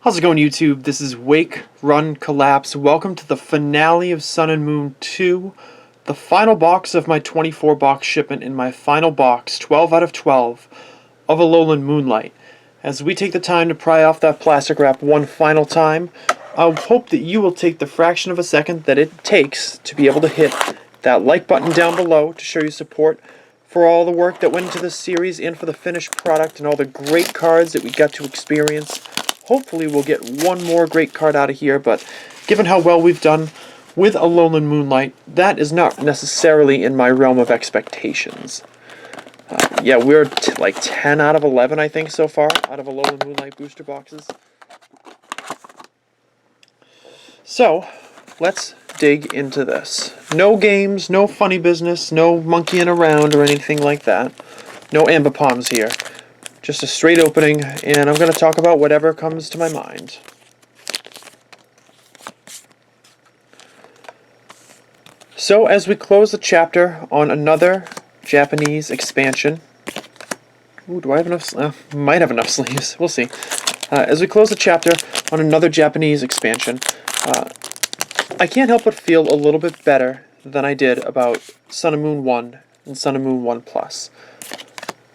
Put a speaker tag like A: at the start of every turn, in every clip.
A: How's it going, YouTube? This is Wake, Run, Collapse. Welcome to the finale of Sun and Moon 2, the final box of my 24-box shipment in my final box, 12 out of 12, of Alolan Moonlight. As we take the time to pry off that plastic wrap one final time, I hope that you will take the fraction of a second that it takes to be able to hit that like button down below to show your support for all the work that went into this series and for the finished product and all the great cards that we got to experience. Hopefully we'll get one more great card out of here, but given how well we've done with Alolan Moonlight, that is not necessarily in my realm of expectations. Yeah, we're like 10 out of 11, I think, so far, out of Alolan Moonlight booster boxes. So, let's dig into this. No games, no funny business, no monkeying around or anything like that. No Ambipoms here. Just a straight opening, and I'm going to talk about whatever comes to my mind. So, as we close the chapter on another Japanese expansion... Ooh, do I have enough? Might have enough sleeves. We'll see. As we close the chapter on another Japanese expansion, I can't help but feel a little bit better than I did about Sun and Moon 1 and Sun and Moon 1 Plus.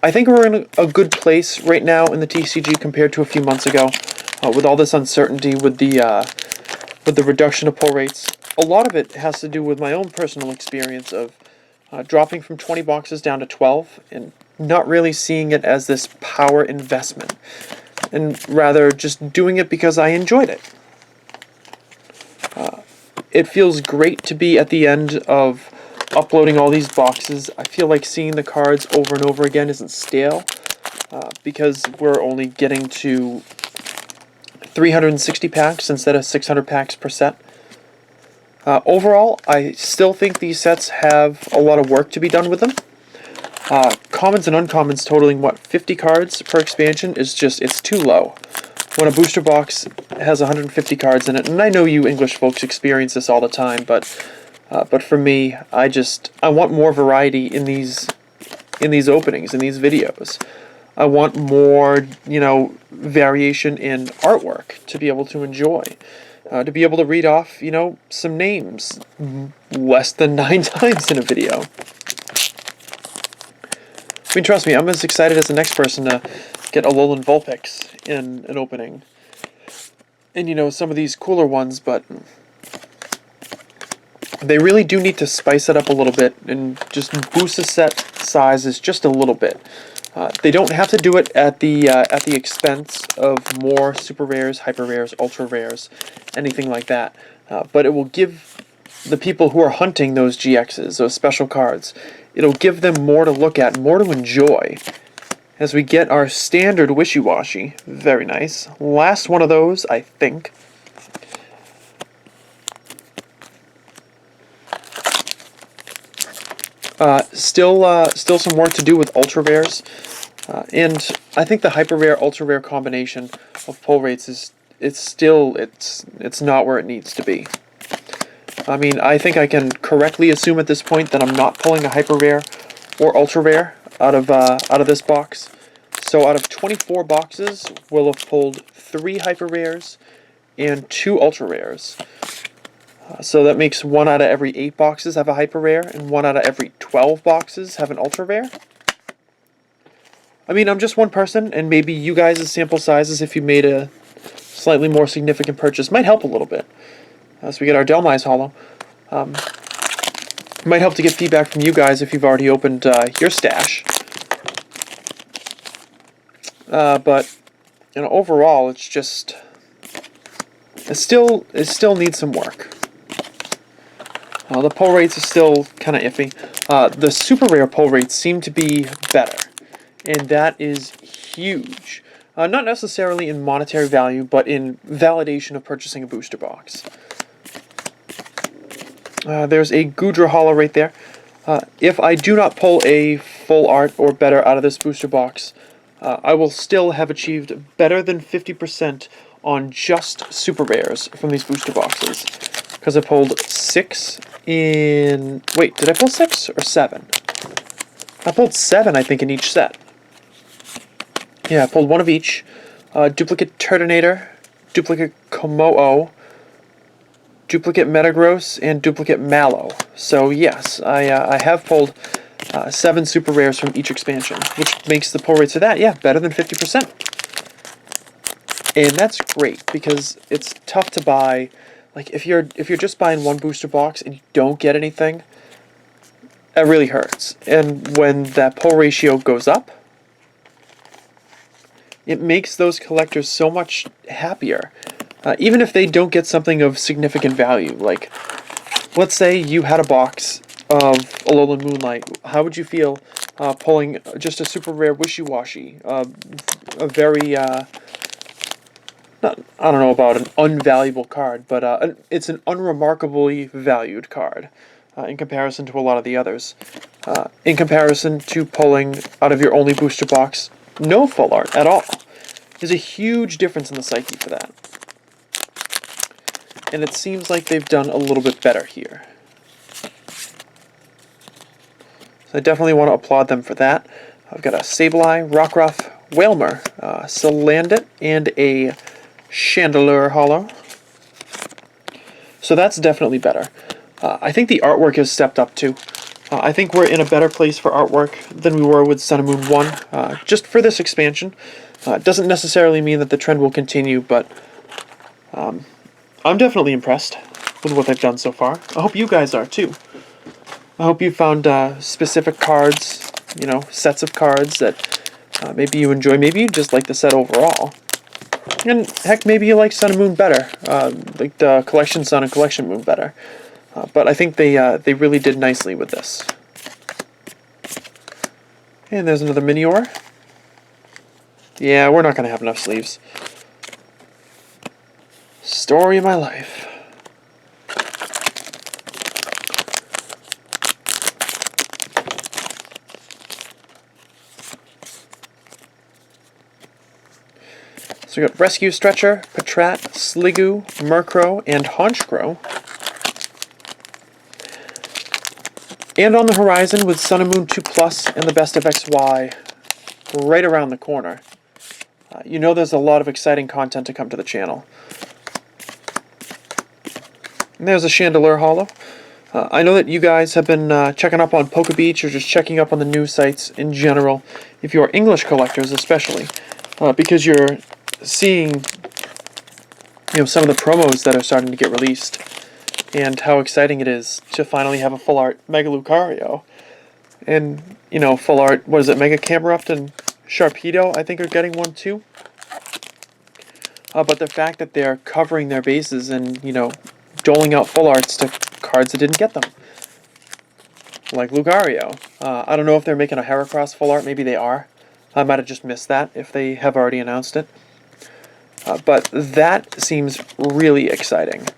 A: I think we're in a good place right now in the TCG compared to a few months ago, with all this uncertainty with the reduction of pull rates. A lot of it has to do with my own personal experience of dropping from 20 boxes down to 12 and not really seeing it as this power investment, and rather just doing it because I enjoyed it. It feels great to be at the end of uploading all these boxes. I feel like seeing the cards over and over again isn't stale, because we're only getting to 360 packs instead of 600 packs per set. Overall, I still think these sets have a lot of work to be done with them. Commons and uncommons totaling, what, 50 cards per expansion is just, it's too low. When a booster box has 150 cards in it, and I know you English folks experience this all the time, but for me, I want more variety in these openings, in these videos. I want more, variation in artwork to be able to enjoy. To be able to read off, some names less than 9 times in a video. I mean, trust me, I'm as excited as the next person to get Alolan Vulpix in an opening. And, some of these cooler ones, but they really do need to spice it up a little bit and just boost the set sizes just a little bit. They don't have to do it at the expense of more super rares, hyper rares, ultra rares, anything like that. But it will give the people who are hunting those GXs, those special cards, it'll give them more to look at, more to enjoy. As we get our standard Wishy-Washy, very nice. Last one of those, I think. Still some work to do with ultra rares, and I think the hyper rare ultra rare combination of pull rates it's not where it needs to be. I mean, I think I can correctly assume at this point that I'm not pulling a hyper rare or ultra rare out of this box. So out of 24 boxes, we'll have pulled 3 hyper rares and 2 ultra rares. So that makes 1 out of every 8 boxes have a hyper rare, and 1 out of every 12 boxes have an ultra rare. I mean, I'm just one person, and maybe you guys' sample sizes, if you made a slightly more significant purchase, might help a little bit. As we get our Delmise Holo. Might help to get feedback from you guys if you've already opened your stash. But overall, it's just it still needs some work. The pull rates are still kind of iffy. The super rare pull rates seem to be better, and that is huge. Not necessarily in monetary value, but in validation of purchasing a booster box. There's a Gudra Holo right there. If I do not pull a full art or better out of this booster box, I will still have achieved better than 50% on just super rares from these booster boxes. Because I pulled 6 in... Wait, did I pull 6 or 7? I pulled 7, I think, in each set. Yeah, I pulled 1 of each. Duplicate Turtonator, duplicate Komo-o, duplicate Metagross, and duplicate Mallow. So yes, I have pulled 7 super rares from each expansion, which makes the pull rates for that, yeah, better than 50%. And that's great because it's tough to buy. Like if you're just buying one booster box and you don't get anything, that really hurts. And when that pull ratio goes up, it makes those collectors so much happier. Even if they don't get something of significant value. Like, let's say you had a box of Alolan Moonlight. How would you feel pulling just a super rare Wishy-Washy? A very, I don't know about an unvaluable card, but it's an unremarkably valued card in comparison to a lot of the others. In comparison to pulling out of your only booster box no full art at all. There's a huge difference in the psyche for that. And it seems like they've done a little bit better here. So I definitely want to applaud them for that. I've got a Sableye, Rockruff, Wailmer, Salandit, and a Chandelure Hollow. So that's definitely better. I think the artwork has stepped up too. I think we're in a better place for artwork than we were with Sun and Moon 1, just for this expansion. It doesn't necessarily mean that the trend will continue, but I'm definitely impressed with what they've done so far. I hope you guys are too. I hope you found specific cards, you know, sets of cards that maybe you enjoy. Maybe you just like the set overall. And heck, maybe you like Sun and Moon better, like the Collection Sun and Collection Moon better. But I think they really did nicely with this. And there's another Minior. Yeah, we're not going to have enough sleeves. Story of my life. So we got Rescue Stretcher, Patrat, Sliggoo, Murkrow, and Honchkrow. And on the horizon with Sun and Moon 2 Plus and the Best of XY right around the corner. You know there's a lot of exciting content to come to the channel. And there's a Chandelure Hollow. I know that you guys have been checking up on Poke Beach or just checking up on the news sites in general, if you are English collectors especially, because you're seeing some of the promos that are starting to get released and how exciting it is to finally have a full art Mega Lucario. And, full art, what is it, Mega Camerupt and Sharpedo, I think, are getting one too. But the fact that they're covering their bases and, doling out full arts to cards that didn't get them. Like Lucario. I don't know if they're making a Heracross full art. Maybe they are. I might have just missed that if they have already announced it. But that seems really exciting.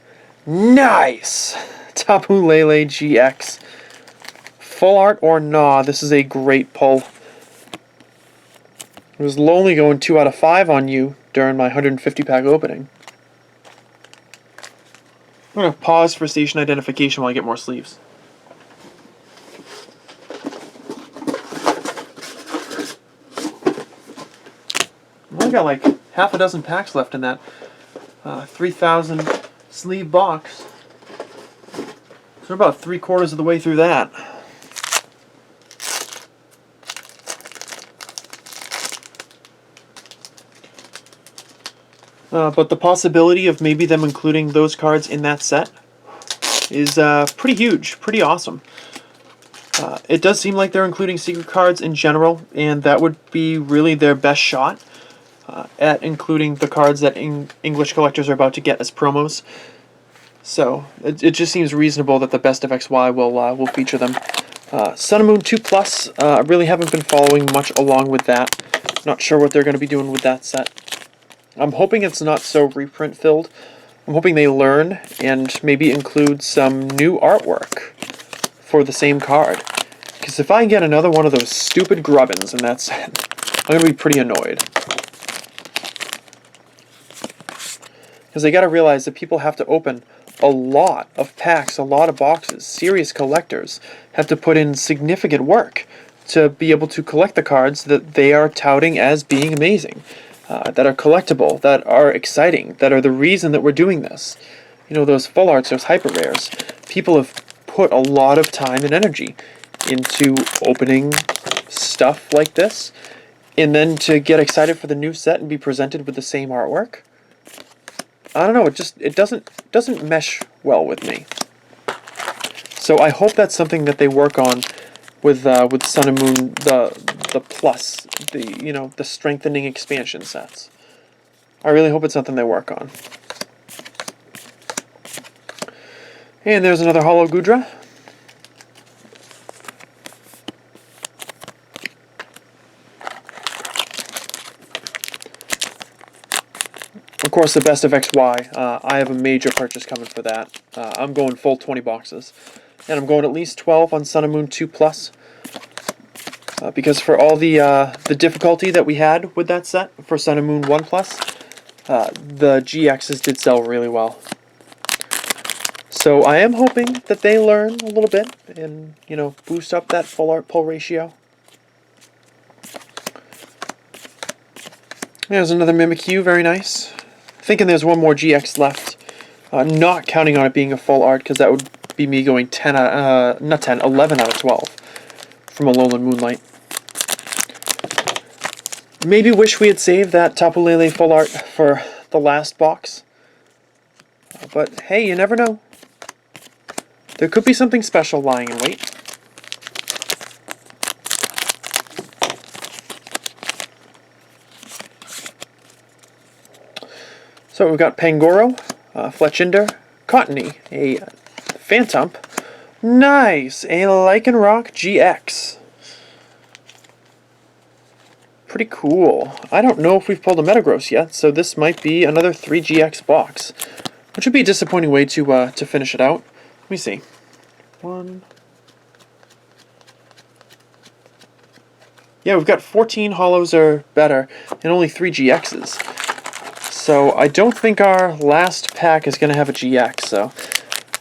A: Nice! Tapu Lele GX. Full art or nah, this is a great pull. It was lonely going 2 out of 5 on you during my 150 pack opening. I'm going to pause for station identification while I get more sleeves. I've only got like half a dozen packs left in that 3,000 sleeve box. So we're about 3/4 of the way through that. But the possibility of maybe them including those cards in that set is pretty huge, pretty awesome. It does seem like they're including secret cards in general, and that would be really their best shot at including the cards that English collectors are about to get as promos. So it just seems reasonable that the Best of XY will feature them. Sun and Moon 2 Plus, I really haven't been following much along with that. Not sure what they're going to be doing with that set. I'm hoping it's not so reprint filled. I'm hoping they learn and maybe include some new artwork for the same card. Because if I get another one of those stupid Grubbins in that set, I'm going to be pretty annoyed. Because they got to realize that people have to open a lot of packs, a lot of boxes. Serious collectors have to put in significant work to be able to collect the cards that they are touting as being amazing. that are collectible, that are exciting, that are the reason that we're doing this. You know, those full arts, those hyper rares. People have put a lot of time and energy into opening stuff like this, and then to get excited for the new set and be presented with the same artwork. I don't know, it doesn't mesh well with me. So I hope that's something that they work on with Sun and Moon, the plus, the strengthening expansion sets. I really hope it's something they work on. And there's another Holo Gudra. Of course, the best of XY. I have a major purchase coming for that. I'm going full 20 boxes. And I'm going at least 12 on Sun and Moon 2 Plus. Because for all the difficulty that we had with that set for Sun and Moon 1 Plus, the GXs did sell really well. So I am hoping that they learn a little bit and, boost up that full art pull ratio. There's another Mimikyu, very nice. Thinking there's one more GX left. Not counting on it being a full art, because that would be me going 11 out of 12 from Alolan Moonlight. Maybe wish we had saved that Tapu Lele full art for the last box. But hey, you never know. There could be something special lying in wait. So we've got Pangoro, Fletchinder, Cottony, a Phantump, nice, a Lycanroc GX. Pretty cool. I don't know if we've pulled a Metagross yet, so this might be another 3GX box, which would be a disappointing way to finish it out. Let me see. Yeah, we've got 14 holos or better, and only 3 GXs. So I don't think our last pack is going to have a GX, so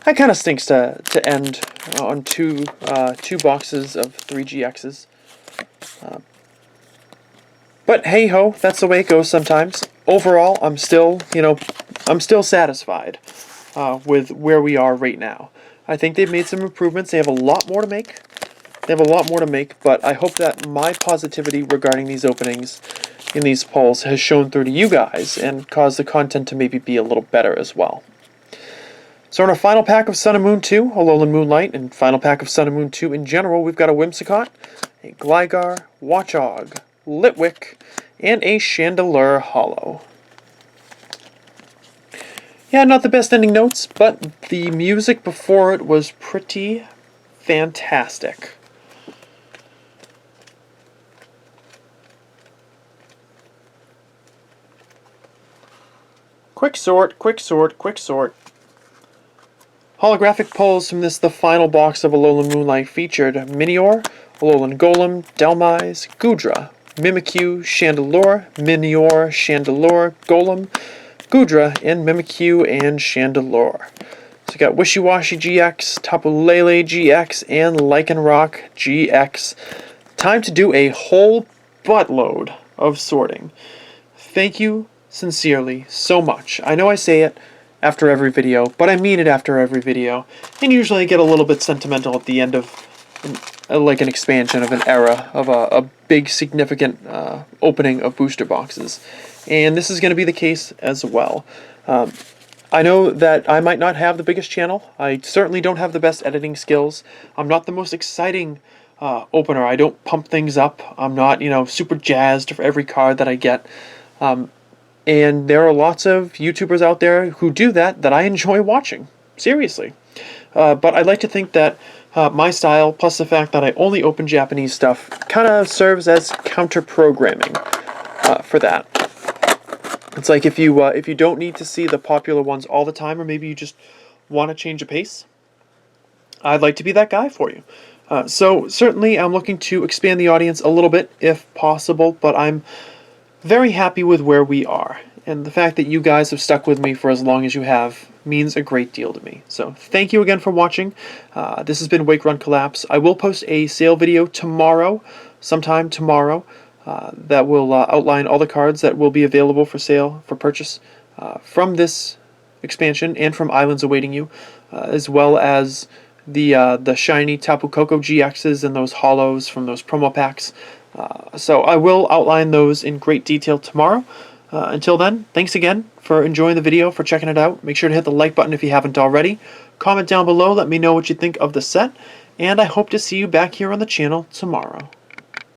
A: that kind of stinks to end on two boxes of 3 GXs. But hey ho, that's the way it goes sometimes. Overall, I'm still satisfied with where we are right now. I think they've made some improvements. They have a lot more to make. But I hope that my positivity regarding these openings in these polls has shown through to you guys and caused the content to maybe be a little better as well. So in our final pack of Sun and Moon 2, Alolan Moonlight, and final pack of Sun and Moon 2 in general, we've got a Whimsicott, a Gligar, Watchog, Litwick, and a Chandelure Holo. Yeah, not the best ending notes, but the music before it was pretty fantastic. Quick sort. Holographic pulls from this, the final box of Alolan Moonlight, featured Minior, Alolan Golem, Delmise, Gudra, Mimikyu, Chandelure, Minior, Chandelure, Golem, Gudra, and Mimikyu and Chandelure. So we got Wishy-Washy GX, Tapu Lele GX, and Lycanroc GX. Time to do a whole buttload of sorting. Thank you sincerely so much. I know I say it after every video, but I mean it after every video. And usually I get a little bit sentimental at the end of like an expansion of an era of a big significant opening of booster boxes. And this is going to be the case as well. I know that I might not have the biggest channel. I certainly don't have the best editing skills. I'm not the most exciting opener. I don't pump things up. I'm not, super jazzed for every card that I get. And there are lots of YouTubers out there who do that I enjoy watching. Seriously. But I'd like to think that my style, plus the fact that I only open Japanese stuff, kind of serves as counter-programming for that. It's like if you don't need to see the popular ones all the time, or maybe you just want to change a pace, I'd like to be that guy for you. So certainly I'm looking to expand the audience a little bit if possible, but I'm very happy with where we are. And the fact that you guys have stuck with me for as long as you have means a great deal to me. So thank you again for watching. This has been Wake Run Collapse. I will post a sale video tomorrow, sometime tomorrow. that will outline all the cards that will be available for sale, for purchase, from this expansion and from Islands Awaiting You, as well as the shiny Tapu Koko GXs and those holos from those promo packs. So I will outline those in great detail tomorrow. Until then, thanks again for enjoying the video, for checking it out. Make sure to hit the like button if you haven't already. Comment down below, let me know what you think of the set, and I hope to see you back here on the channel tomorrow.